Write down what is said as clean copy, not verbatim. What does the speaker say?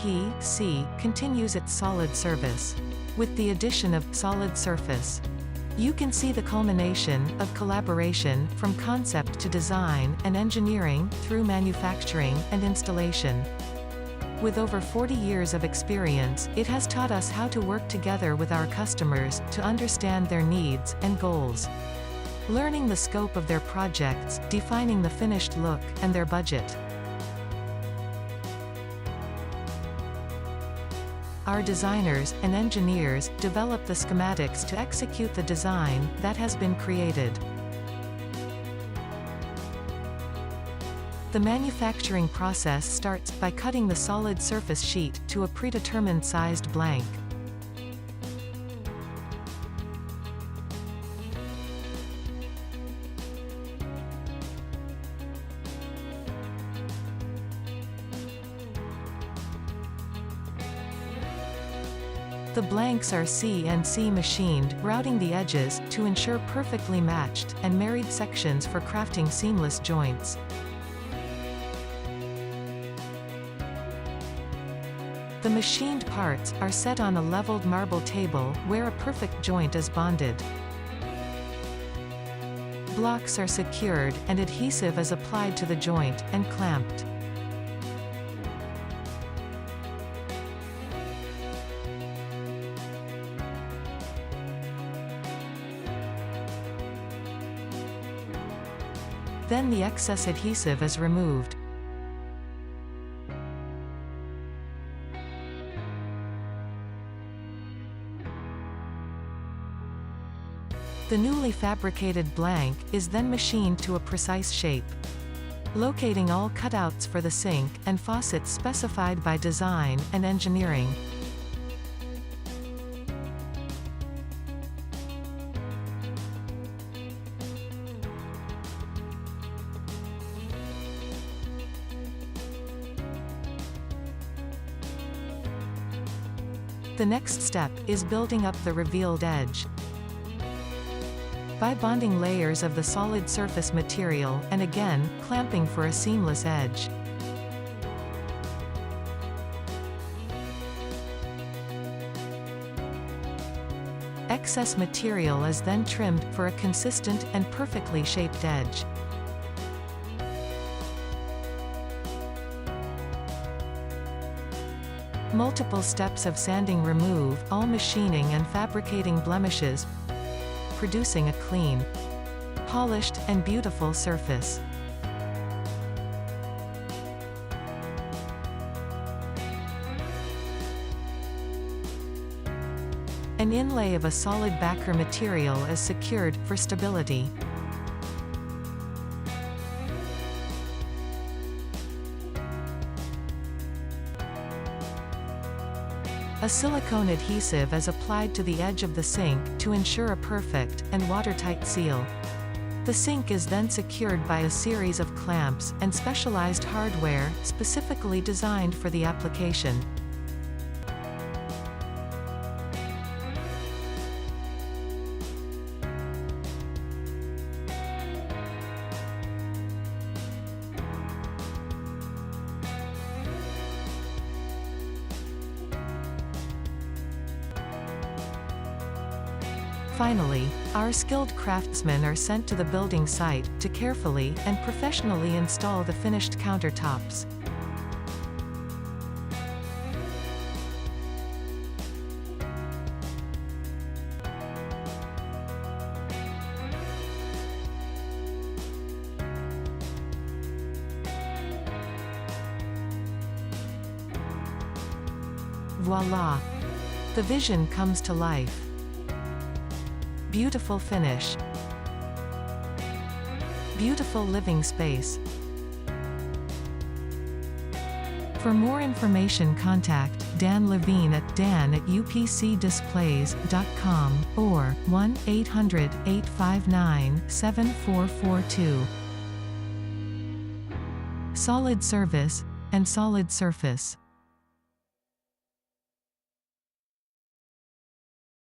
UPC continues its solid service. With the addition of solid surface, you can see the culmination of collaboration from concept to design and engineering through manufacturing and installation. With over 40 years of experience, it has taught us how to work together with our customers to understand their needs and goals. Learning the scope of their projects, defining the finished look, and their budget. Our designers and engineers develop the schematics to execute the design that has been created. The manufacturing process starts by cutting the solid surface sheet to a predetermined sized blank. The blanks are CNC machined, routing the edges to ensure perfectly matched and married sections for crafting seamless joints. The machined parts are set on a leveled marble table where a perfect joint is bonded. Blocks are secured and adhesive is applied to the joint and clamped. Then the excess adhesive is removed. The newly fabricated blank is then machined to a precise shape. Locating all cutouts for the sink and faucets specified by design and engineering. The next step is building up the revealed edge. By bonding layers of the solid surface material and again, clamping for a seamless edge. Excess material is then trimmed for a consistent and perfectly shaped edge. Multiple steps of sanding remove all machining and fabricating blemishes, producing a clean, polished, and beautiful surface. An inlay of a solid backer material is secured for stability. A silicone adhesive is applied to the edge of the sink to ensure a perfect and watertight seal. The sink is then secured by a series of clamps and specialized hardware specifically designed for the application. Finally, our skilled craftsmen are sent to the building site to carefully and professionally install the finished countertops. Voila! The vision comes to life. Beautiful finish. Beautiful living space. For more information, contact Dan Levine at dan@upcdisplays.com or 1-800-859-7442. Solid service and solid surface.